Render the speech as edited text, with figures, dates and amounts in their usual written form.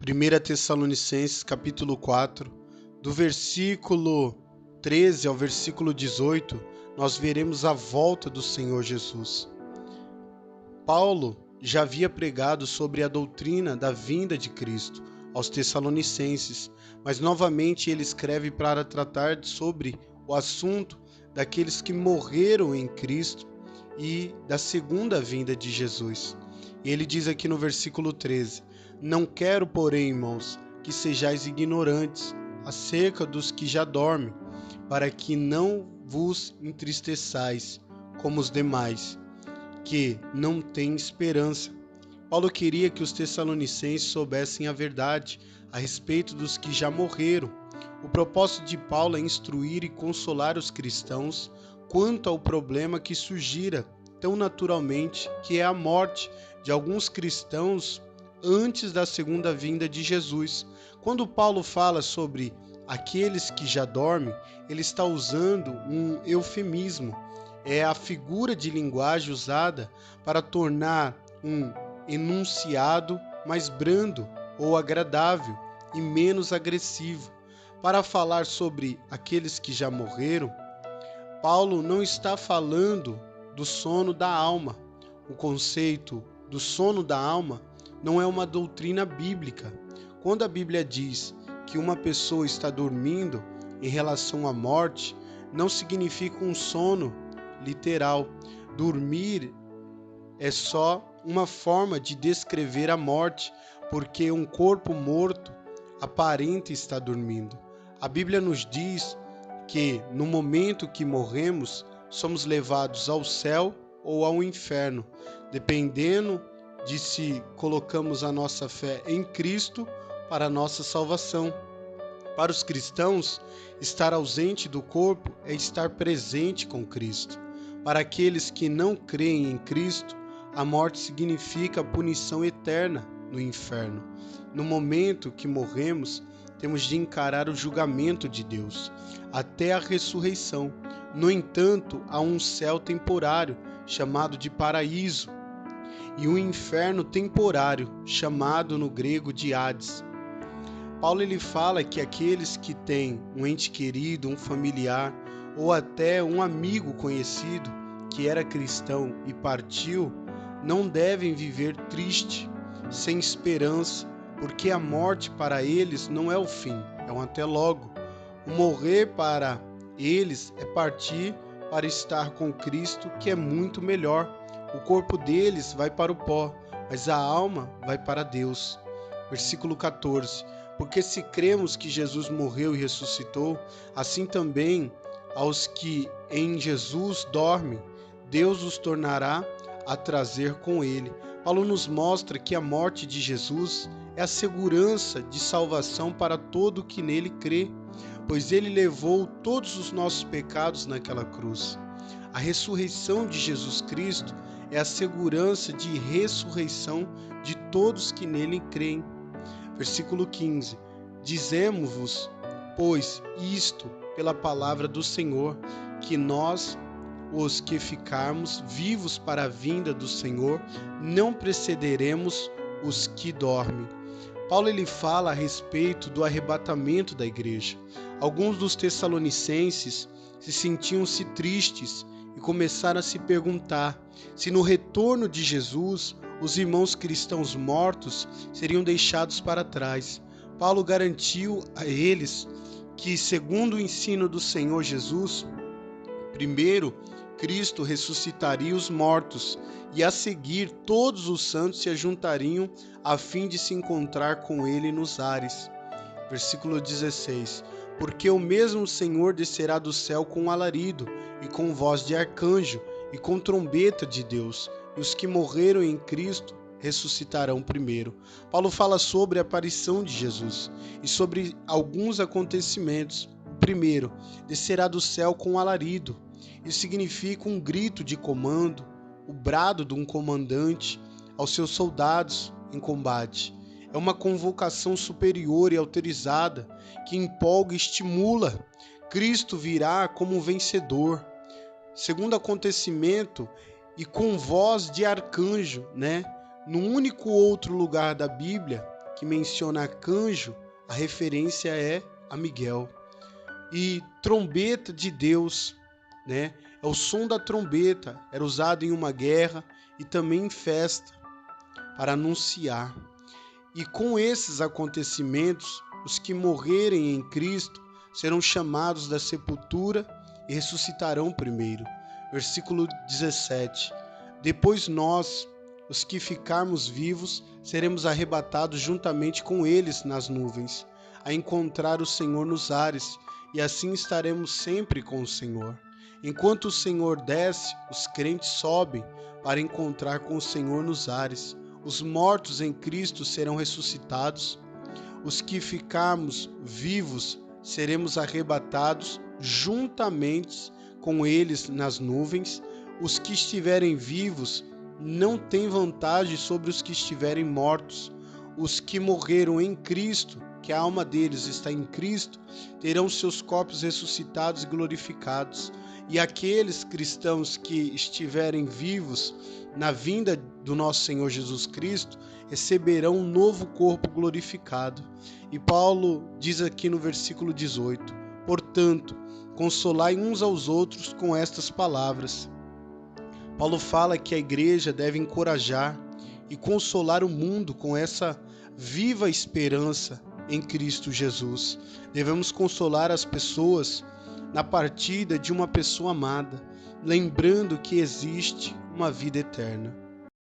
1 Tessalonicenses capítulo 4, do versículo 13 ao versículo 18, nós veremos a volta do Senhor Jesus. Paulo já havia pregado sobre a doutrina da vinda de Cristo aos Tessalonicenses, mas novamente ele escreve para tratar sobre o assunto daqueles que morreram em Cristo e da segunda vinda de Jesus. E ele diz aqui no versículo 13: Não quero, porém, irmãos, que sejais ignorantes acerca dos que já dormem, para que não vos entristeçais como os demais, que não têm esperança. Paulo queria que os tessalonicenses soubessem a verdade a respeito dos que já morreram. O propósito de Paulo é instruir e consolar os cristãos quanto ao problema que surgira tão naturalmente, que é a morte de alguns cristãos antes da segunda vinda de Jesus. Quando Paulo fala sobre aqueles que já dormem, ele está usando um eufemismo. É a figura de linguagem usada para tornar um enunciado mais brando ou agradável e menos agressivo. Para falar sobre aqueles que já morreram, Paulo não está falando do sono da alma. O conceito do sono da alma não é uma doutrina bíblica. Quando a Bíblia diz que uma pessoa está dormindo em relação à morte, não significa um sono literal. Dormir é só uma forma de descrever a morte, porque um corpo morto aparenta estar dormindo. A Bíblia nos diz que no momento que morremos, somos levados ao céu ou ao inferno, dependendo de se colocamos a nossa fé em Cristo para a nossa salvação. Para os cristãos, estar ausente do corpo é estar presente com Cristo. Para aqueles que não creem em Cristo, a morte significa a punição eterna no inferno. No momento que morremos, temos de encarar o julgamento de Deus, até a ressurreição. No entanto, há um céu temporário, chamado de paraíso, e um inferno temporário, chamado no grego de Hades. Paulo ele fala que aqueles que têm um ente querido, um familiar, ou até um amigo conhecido que era cristão e partiu, não devem viver triste, sem esperança, porque a morte para eles não é o fim, é um até logo. O morrer para eles é partir para estar com Cristo, que é muito melhor. O corpo deles vai para o pó, mas a alma vai para Deus. Versículo 14. Porque se cremos que Jesus morreu e ressuscitou, assim também aos que em Jesus dormem, Deus os tornará a trazer com ele. Paulo nos mostra que a morte de Jesus é a segurança de salvação para todo o que nele crê, pois ele levou todos os nossos pecados naquela cruz. A ressurreição de Jesus Cristo é a segurança de ressurreição de todos que nele creem. Versículo 15. Dizemos-vos, pois, isto pela palavra do Senhor, que nós, os que ficarmos vivos para a vinda do Senhor, não precederemos os que dormem. Paulo ele fala a respeito do arrebatamento da igreja. Alguns dos tessalonicenses se sentiam-se tristes e começaram a se perguntar se no retorno de Jesus os irmãos cristãos mortos seriam deixados para trás. Paulo garantiu a eles que, segundo o ensino do Senhor Jesus, primeiro Cristo ressuscitaria os mortos e a seguir todos os santos se ajuntariam a fim de se encontrar com ele nos ares. Versículo 16. Porque o mesmo Senhor descerá do céu com alarido e com voz de arcanjo e com trombeta de Deus, e os que morreram em Cristo ressuscitarão primeiro. Paulo fala sobre a aparição de Jesus e sobre alguns acontecimentos. O primeiro, descerá do céu com alarido. Isso significa um grito de comando, o brado de um comandante aos seus soldados em combate. É uma convocação superior e autorizada que empolga e estimula. Cristo virá como um vencedor. Segundo acontecimento, e com voz de arcanjo, No único outro lugar da Bíblia que menciona arcanjo, a referência é a Miguel. E trombeta de Deus, né? É o som da trombeta, era usado em uma guerra e também em festa, para anunciar. E com esses acontecimentos, os que morrerem em Cristo serão chamados da sepultura e ressuscitarão primeiro. Versículo 17. Depois nós, os que ficarmos vivos, seremos arrebatados juntamente com eles nas nuvens, a encontrar o Senhor nos ares, e assim estaremos sempre com o Senhor. Enquanto o Senhor desce, os crentes sobem para encontrar com o Senhor nos ares. Os mortos em Cristo serão ressuscitados. Os que ficarmos vivos seremos arrebatados juntamente com eles nas nuvens. Os que estiverem vivos não têm vantagem sobre os que estiverem mortos. Os que morreram em Cristo, que a alma deles está em Cristo, terão seus corpos ressuscitados e glorificados. E aqueles cristãos que estiverem vivos na vinda do nosso Senhor Jesus Cristo receberão um novo corpo glorificado. E Paulo diz aqui no versículo 18: portanto, consolai uns aos outros com estas palavras. Paulo fala que a igreja deve encorajar e consolar o mundo com essa viva esperança em Cristo Jesus. Devemos consolar as pessoas na partida de uma pessoa amada, lembrando que existe uma vida eterna.